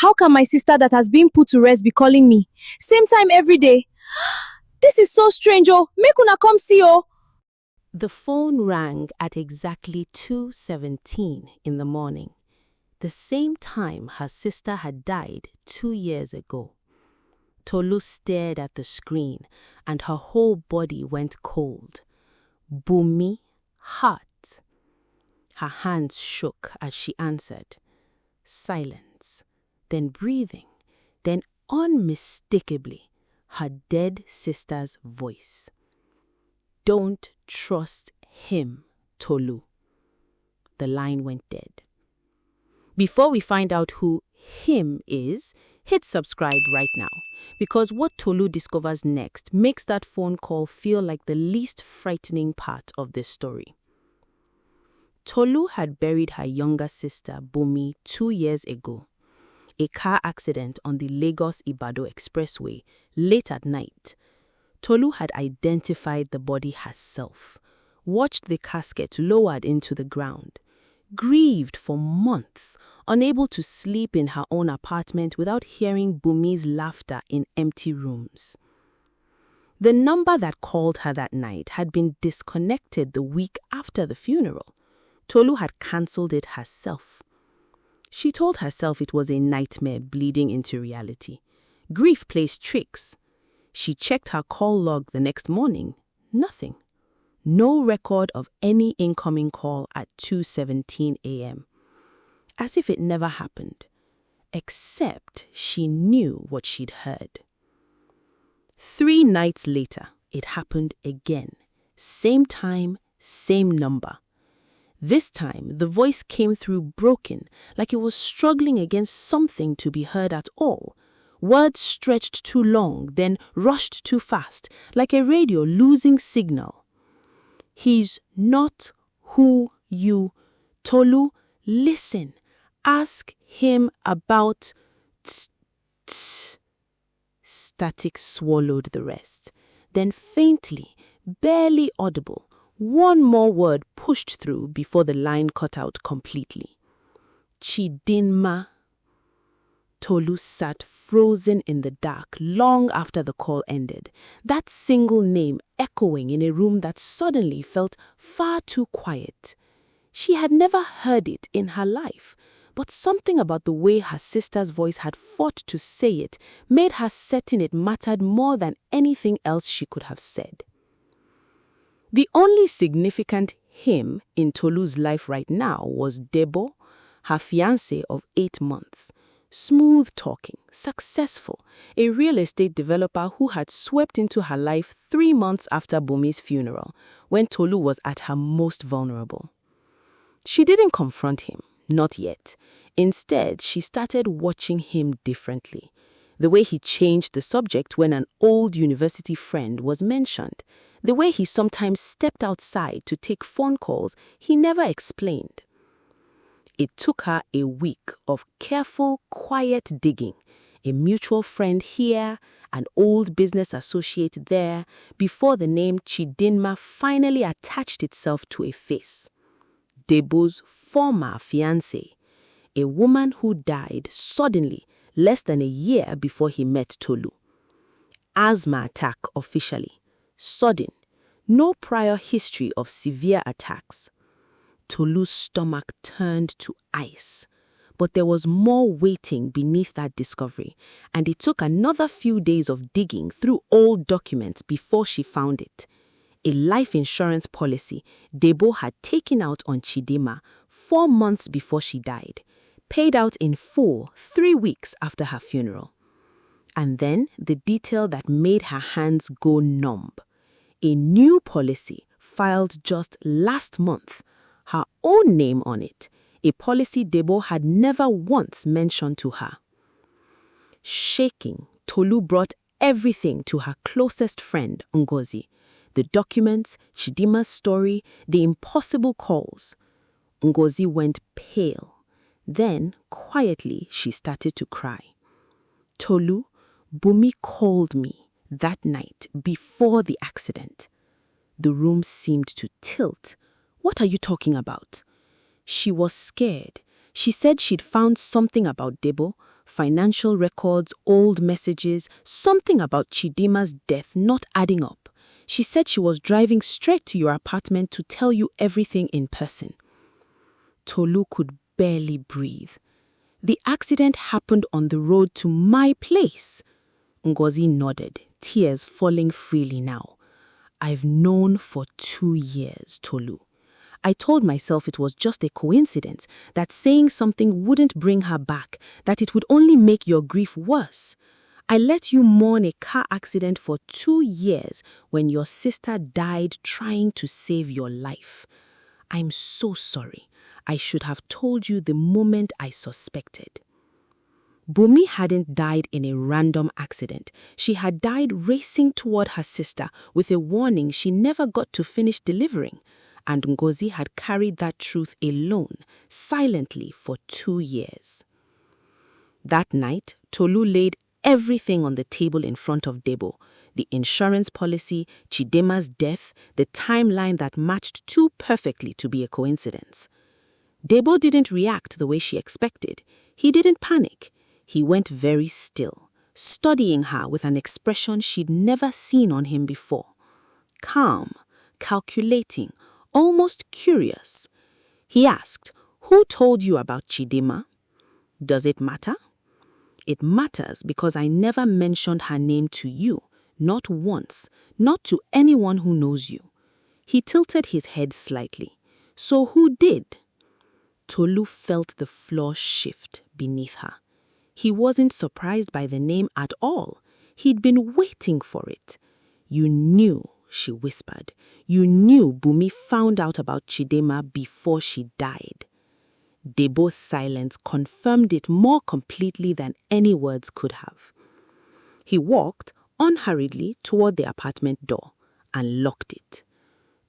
How can my sister that has been put to rest be calling me? Same time every day. This is so strange, oh. Make una come see, oh. The phone rang at exactly 2:17 in the morning, the same time her sister had died 2 years ago. Tolu stared at the screen and her whole body went cold. Bunmi, heart. Her hands shook as she answered. Silence, then breathing, then unmistakably her dead sister's voice. Don't trust him, Tolu. The line went dead. Before we find out who him is, hit subscribe right now, because what Tolu discovers next makes that phone call feel like the least frightening part of this story. Tolu had buried her younger sister, Bunmi, 2 years ago. A car accident on the Lagos-Ibadan Expressway late at night. Tolu had identified the body herself, watched the casket lowered into the ground, grieved for months, unable to sleep in her own apartment without hearing Bunmi's laughter in empty rooms. The number that called her that night had been disconnected the week after the funeral. Tolu had cancelled it herself. She told herself it was a nightmare bleeding into reality. Grief plays tricks. She checked her call log the next morning. Nothing. No record of any incoming call at 2:17 a.m. As if it never happened. Except she knew what she'd heard. 3 nights later, it happened again. Same time, same number. This time, the voice came through broken, like it was struggling against something to be heard at all. Words stretched too long, then rushed too fast, like a radio losing signal. He's not who you... Tolu, listen. Ask him about... Static swallowed the rest. Then faintly, barely audible, one more word pushed through before the line cut out completely. Chidinma. Tolu sat frozen in the dark long after the call ended, that single name echoing in a room that suddenly felt far too quiet. She had never heard it in her life, but something about the way her sister's voice had fought to say it made her certain it mattered more than anything else she could have said. The only significant him in Tolu's life right now was Debo, her fiancé of 8 months. Smooth talking, successful, a real estate developer who had swept into her life 3 months after Bunmi's funeral, when Tolu was at her most vulnerable. She didn't confront him, not yet. Instead, she started watching him differently. The way he changed the subject when an old university friend was mentioned. The way he sometimes stepped outside to take phone calls he never explained. It took her a week of careful, quiet digging, a mutual friend here, an old business associate there, before the name Chidinma finally attached itself to a face. Debo's former fiancée, a woman who died suddenly less than a year before he met Tolu. Asthma attack officially. Sudden. No prior history of severe attacks. Tolu's stomach turned to ice. But there was more waiting beneath that discovery, and it took another few days of digging through old documents before she found it. A life insurance policy Debo had taken out on Chidinma 4 months before she died, paid out in full 3 weeks after her funeral. And then the detail that made her hands go numb. A new policy filed just last month, her own name on it, a policy Debo had never once mentioned to her. Shaking, Tolu brought everything to her closest friend, Ngozi. The documents, Chidinma's story, the impossible calls. Ngozi went pale. Then, quietly, she started to cry. Tolu, Bunmi called me that night before the accident. The room seemed to tilt. What are you talking about? She was scared. She said she'd found something about Debo, Financial records, old messages, something about Chidima's death not adding up. She said she was driving straight to your apartment to tell you everything in person. Tolu could barely breathe. The accident happened on the road to my place. Ngozi nodded, tears falling freely now. I've known for 2 years, Tolu. I told myself it was just a coincidence, that saying something wouldn't bring her back, that it would only make your grief worse. I let you mourn a car accident for 2 years when your sister died trying to save your life. I'm so sorry. I should have told you the moment I suspected. Bunmi hadn't died in a random accident. She had died racing toward her sister with a warning she never got to finish delivering. And Ngozi had carried that truth alone, silently for 2 years. That night, Tolu laid everything on the table in front of Debo. The insurance policy, Chidima's death, the timeline that matched too perfectly to be a coincidence. Debo didn't react the way she expected. He didn't panic. He went very still, studying her with an expression she'd never seen on him before. Calm, calculating, almost curious. He asked, "Who told you about Chidima? Does it matter?" "It matters because I never mentioned her name to you, not once, not to anyone who knows you." He tilted his head slightly. "So who did?" Tolu felt the floor shift beneath her. He wasn't surprised by the name at all. He'd been waiting for it. "You knew," she whispered. "You knew Bunmi found out about Chidima before she died." Debo's silence confirmed it more completely than any words could have. He walked unhurriedly toward the apartment door and locked it.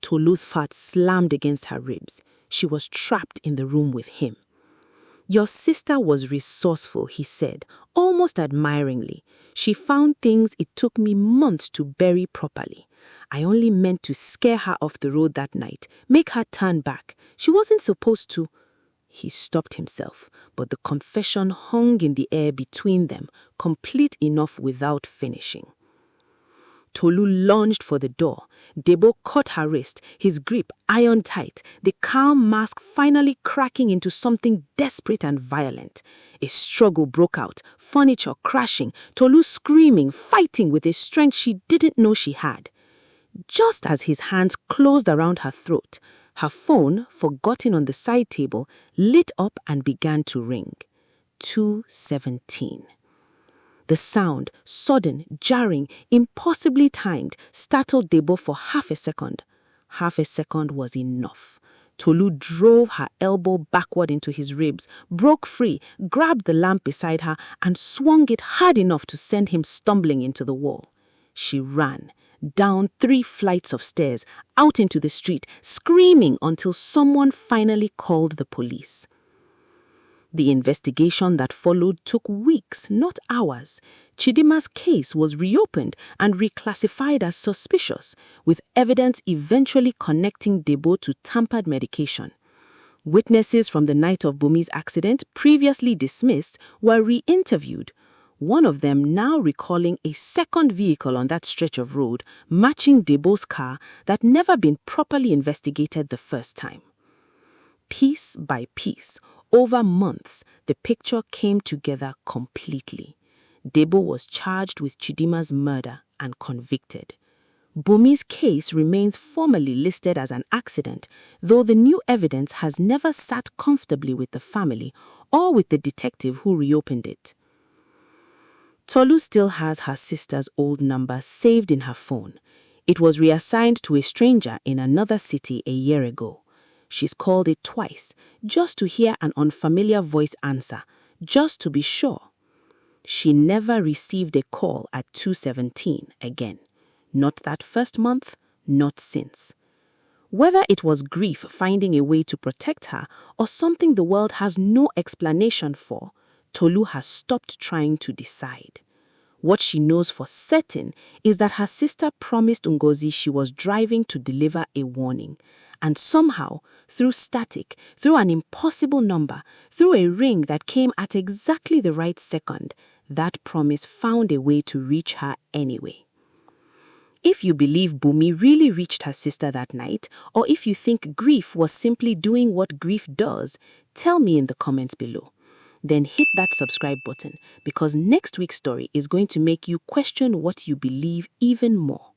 Tolu's fat slammed against her ribs. She was trapped in the room with him. "Your sister was resourceful," he said, almost admiringly. "She found things it took me months to bury properly. I only meant to scare her off the road that night, make her turn back. She wasn't supposed to." He stopped himself, but the confession hung in the air between them, complete enough without finishing. Tolu lunged for the door. Debo caught her wrist, his grip iron tight, the calm mask finally cracking into something desperate and violent. A struggle broke out, furniture crashing, Tolu screaming, fighting with a strength she didn't know she had. Just as his hands closed around her throat, her phone, forgotten on the side table, lit up and began to ring. 2:17. The sound, sudden, jarring, impossibly timed, startled Debo for half a second. Half a second was enough. Tolu drove her elbow backward into his ribs, broke free, grabbed the lamp beside her, and swung it hard enough to send him stumbling into the wall. She ran, down 3 flights of stairs, out into the street, screaming until someone finally called the police. The investigation that followed took weeks, not hours. Chidima's case was reopened and reclassified as suspicious, with evidence eventually connecting Debo to tampered medication. Witnesses from the night of Bunmi's accident, previously dismissed, were re-interviewed, one of them now recalling a second vehicle on that stretch of road, matching Debo's car that never been properly investigated the first time. Piece by piece, over months, the picture came together completely. Debo was charged with Chidima's murder and convicted. Bunmi's case remains formally listed as an accident, though the new evidence has never sat comfortably with the family or with the detective who reopened it. Tolu still has her sister's old number saved in her phone. It was reassigned to a stranger in another city a year ago. She's called it twice, just to hear an unfamiliar voice answer, just to be sure. She never received a call at 2:17 again. Not that first month, not since. Whether it was grief finding a way to protect her or something the world has no explanation for, Tolu has stopped trying to decide. What she knows for certain is that her sister promised Ngozi she was driving to deliver a warning, And somehow, through static, through an impossible number, through a ring that came at exactly the right second, that promise found a way to reach her anyway. If you believe Bunmi really reached her sister that night, or if you think grief was simply doing what grief does, tell me in the comments below. Then hit that subscribe button, because next week's story is going to make you question what you believe even more.